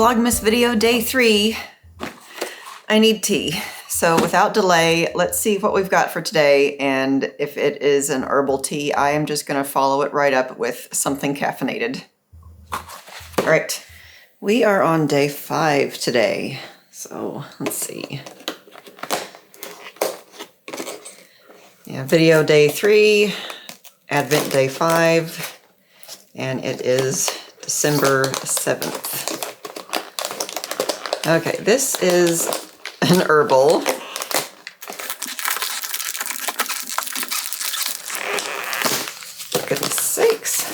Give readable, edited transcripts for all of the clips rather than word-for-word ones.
Vlogmas video day 3. I need tea. So without delay, let's see what we've got for today. And if it is an herbal tea, I am just going to follow it right up with something caffeinated. All right, we are on day 5 today. So let's see. Yeah, video day 3, Advent day 5, and it is December 7th. Okay, this is an herbal. Goodness sakes.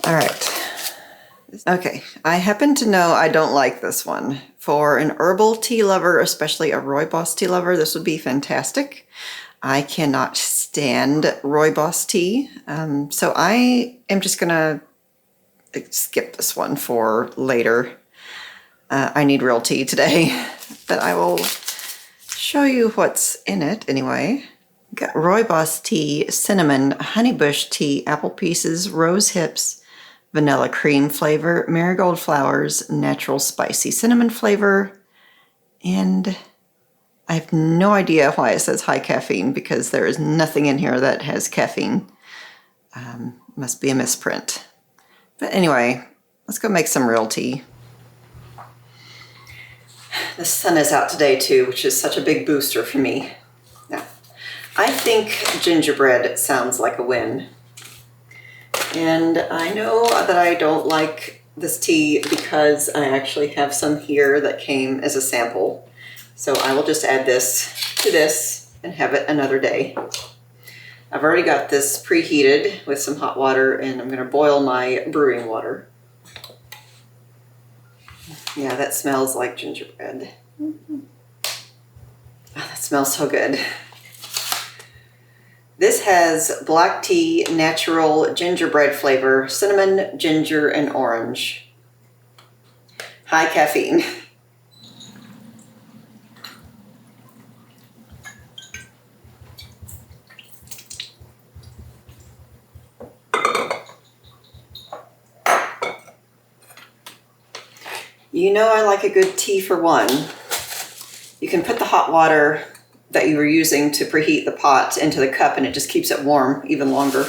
All right. Okay, I happen to know I don't like this one. For an herbal tea lover, especially a rooibos tea lover, this would be fantastic. I cannot stand rooibos tea, so I am just gonna skip this one for later. I need real tea today, but I will show you what's in it anyway. Got rooibos tea, cinnamon, honeybush tea, apple pieces, rose hips, vanilla cream flavor, marigold flowers, natural spicy cinnamon flavor, and I have no idea why it says high caffeine because there is nothing in here that has caffeine. Must be a misprint. But anyway, let's go make some real tea. The sun is out today too, which is such a big booster for me. Now, I think gingerbread sounds like a win. And I know that I don't like this tea because I actually have some here that came as a sample. So I will just add this to this and have it another day. I've already got this preheated with some hot water and I'm gonna boil my brewing water. Yeah, that smells like gingerbread. Oh, that smells so good. This has black tea, natural gingerbread flavor, cinnamon, ginger, and orange. High caffeine. You know I like a good tea for one. You can put the hot water that you were using to preheat the pot into the cup and it just keeps it warm even longer.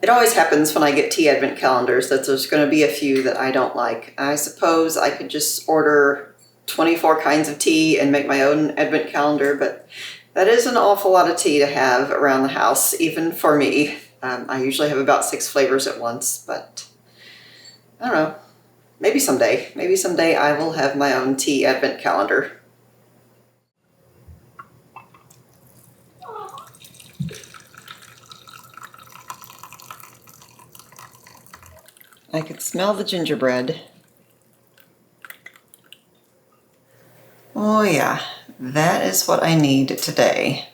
It always happens when I get tea advent calendars that there's going to be a few that I don't like. I suppose I could just order 24 kinds of tea and make my own advent calendar, but that is an awful lot of tea to have around the house, even for me. I usually have about 6 flavors at once, but I don't know. Maybe someday. Maybe someday I will have my own tea advent calendar. I could smell the gingerbread. Oh yeah, that is what I need today.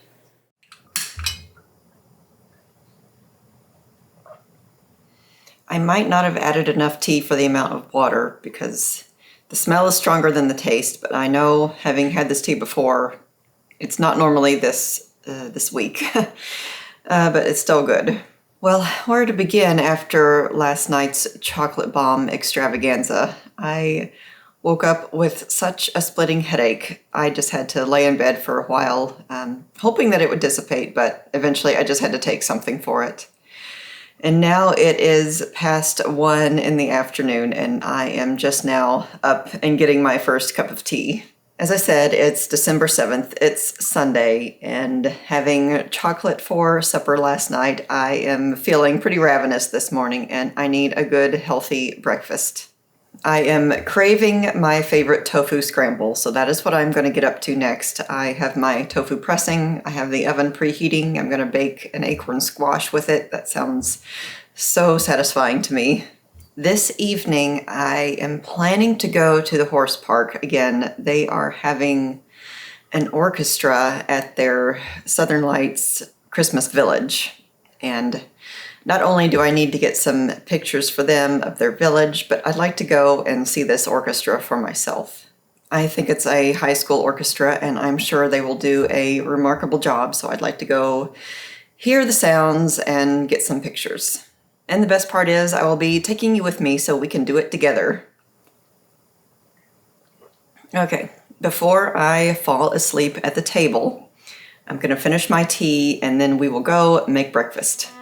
I might not have added enough tea for the amount of water because the smell is stronger than the taste, but I know, having had this tea before, it's not normally this weak, but it's still good. Well, where to begin after last night's chocolate bomb extravaganza? I woke up with such a splitting headache. I just had to lay in bed for a while, hoping that it would dissipate, but eventually I just had to take something for it. And now it is past 1 in the afternoon and I am just now up and getting my first cup of tea. As I said, it's December 7th, it's Sunday, and having chocolate for supper last night, I am feeling pretty ravenous this morning and I need a good healthy breakfast. I am craving my favorite tofu scramble, so that is what I'm going to get up to next. I have my tofu pressing, I have the oven preheating, I'm going to bake an acorn squash with it. That sounds so satisfying to me. This evening I am planning to go to the horse park again. They are having an orchestra at their Southern Lights Christmas Village, and not only do I need to get some pictures for them of their village, but I'd like to go and see this orchestra for myself. I think it's a high school orchestra, and I'm sure they will do a remarkable job, so I'd like to go hear the sounds and get some pictures. And the best part is I will be taking you with me so we can do it together. Okay, before I fall asleep at the table, I'm going to finish my tea and then we will go make breakfast.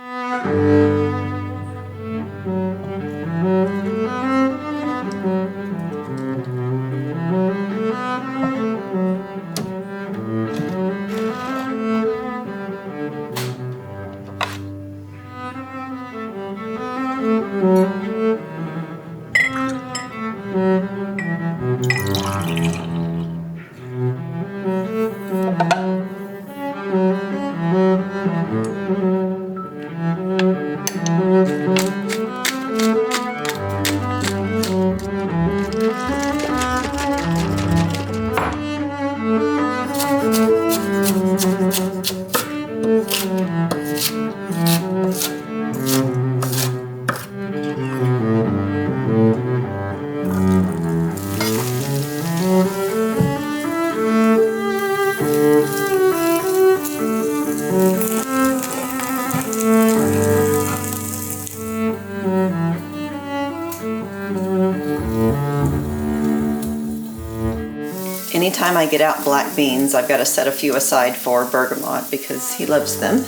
Anytime I get out black beans, I've got to set a few aside for Bergamot because he loves them.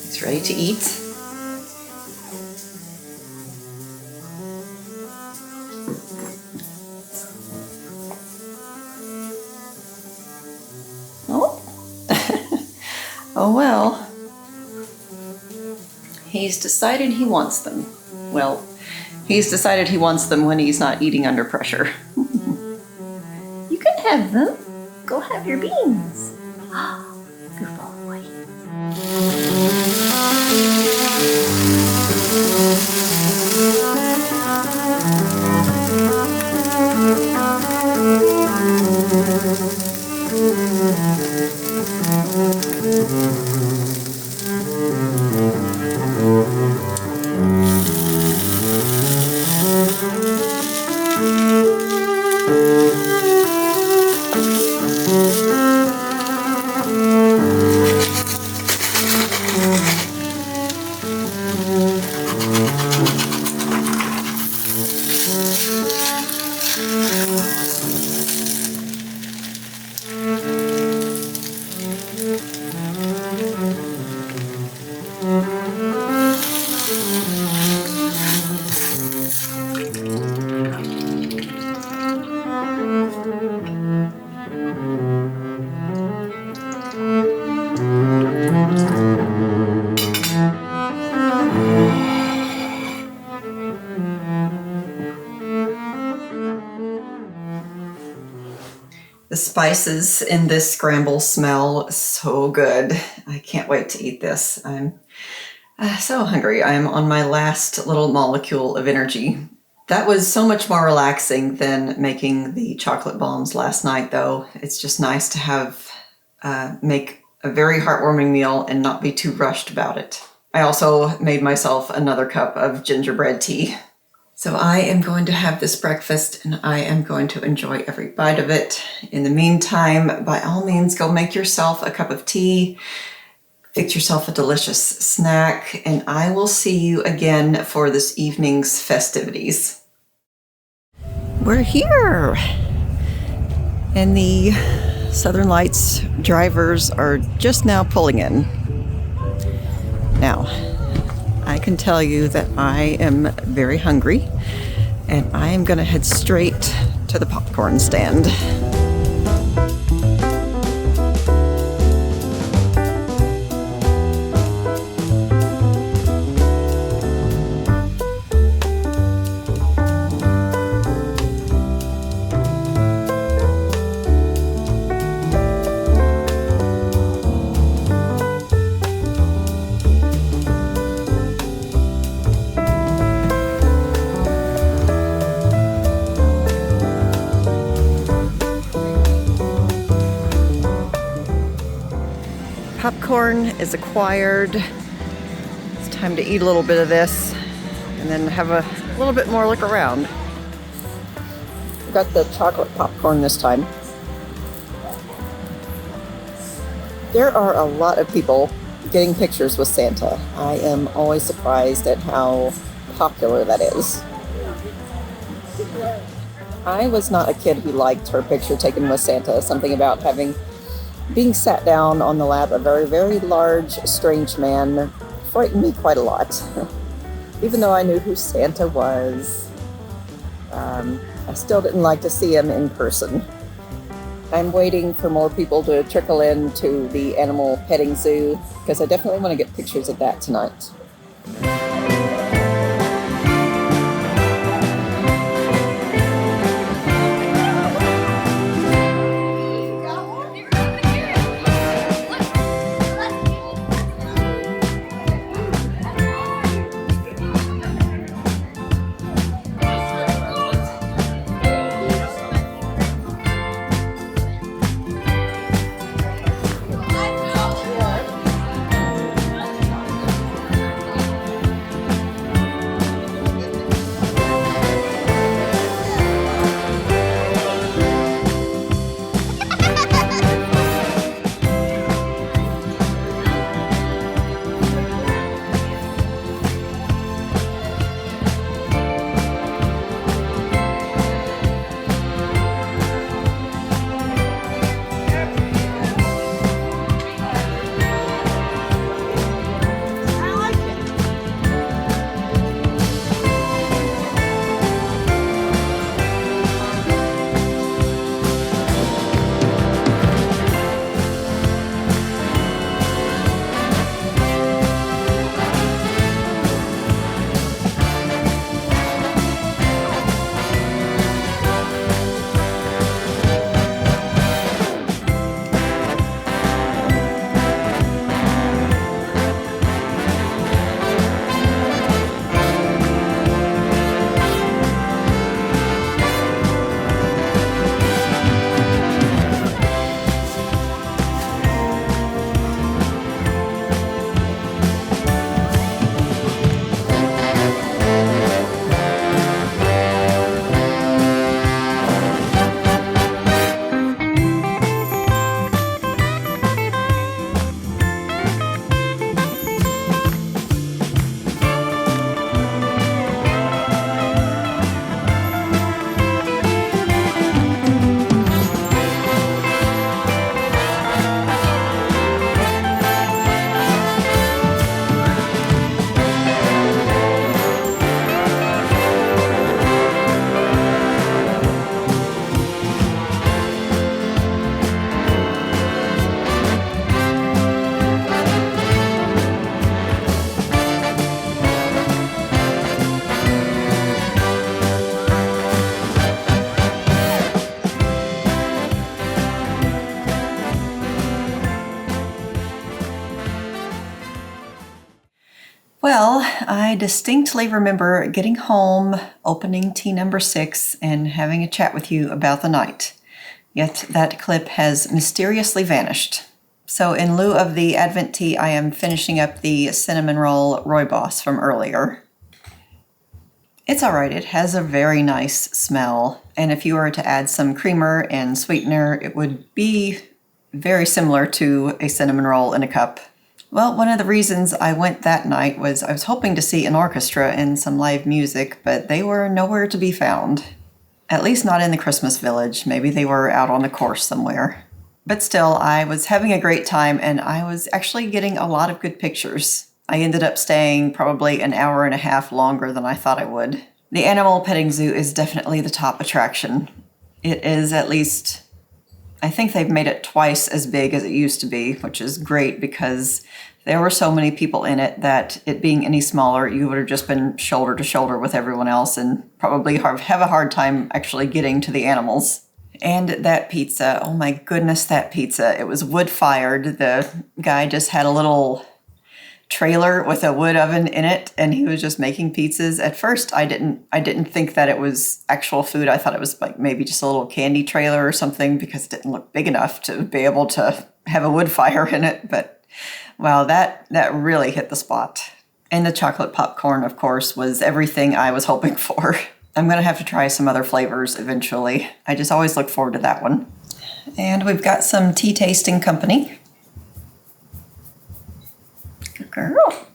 He's ready to eat. Oh, oh well. He's decided he wants them. Well, he's decided he wants them when he's not eating under pressure. You can have them. Go have your beans. Good boy. The spices in this scramble smell so good. I can't wait to eat this. I'm so hungry. I'm on my last little molecule of energy. That was so much more relaxing than making the chocolate bombs last night, though. It's just nice to have make a very heartwarming meal and not be too rushed about it. I also made myself another cup of gingerbread tea. So I am going to have this breakfast and I am going to enjoy every bite of it. In the meantime, by all means, go make yourself a cup of tea, fix yourself a delicious snack, and I will see you again for this evening's festivities. We're here! And the Southern Lights drivers are just now pulling in. Now, I can tell you that I am very hungry and I am going to head straight to the popcorn stand. Popcorn is acquired. It's time to eat a little bit of this and then have a little bit more look around. got the chocolate popcorn this time. There are a lot of people getting pictures with Santa. I am always surprised at how popular that is. I was not a kid who liked her picture taken with Santa. Something about being sat down on the lap of a very, very large, strange man frightened me quite a lot. Even though I knew who Santa was, I still didn't like to see him in person. I'm waiting for more people to trickle in to the animal petting zoo because I definitely want to get pictures of that tonight. Well, I distinctly remember getting home, opening tea number 6, and having a chat with you about the night. Yet that clip has mysteriously vanished. So in lieu of the Advent tea, I am finishing up the cinnamon roll rooibos from earlier. It's alright, it has a very nice smell, and if you were to add some creamer and sweetener, it would be very similar to a cinnamon roll in a cup. Well, one of the reasons I went that night was I was hoping to see an orchestra and some live music, but they were nowhere to be found. At least not in the Christmas village. Maybe they were out on the course somewhere. But still, I was having a great time and I was actually getting a lot of good pictures. I ended up staying probably an hour and a half longer than I thought I would. The animal petting zoo is definitely the top attraction. It is at least, I think they've made it twice as big as it used to be, which is great because there were so many people in it that it being any smaller, you would have just been shoulder to shoulder with everyone else and probably have a hard time actually getting to the animals. And that pizza, oh my goodness, that pizza. It was wood-fired. The guy just had a little trailer with a wood oven in it, and he was just making pizzas. At first, I didn't think that it was actual food. I thought it was like maybe just a little candy trailer or something because it didn't look big enough to be able to have a wood fire in it. But wow, that really hit the spot. And the chocolate popcorn, of course, was everything I was hoping for. I'm gonna have to try some other flavors eventually. I just always look forward to that one. And we've got some tea tasting company. Good girl.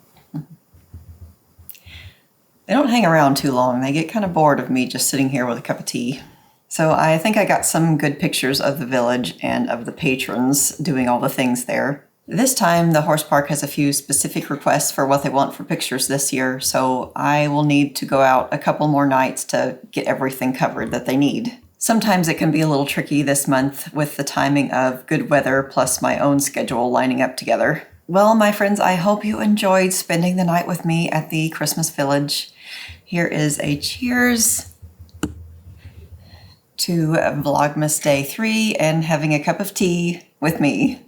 They don't hang around too long. They get kind of bored of me just sitting here with a cup of tea. So I think I got some good pictures of the village and of the patrons doing all the things there. This time the horse park has a few specific requests for what they want for pictures this year, so I will need to go out a couple more nights to get everything covered that they need. Sometimes it can be a little tricky this month with the timing of good weather plus my own schedule lining up together. Well, my friends, I hope you enjoyed spending the night with me at the Christmas Village. Here is a cheers to Vlogmas Day 3 and having a cup of tea with me.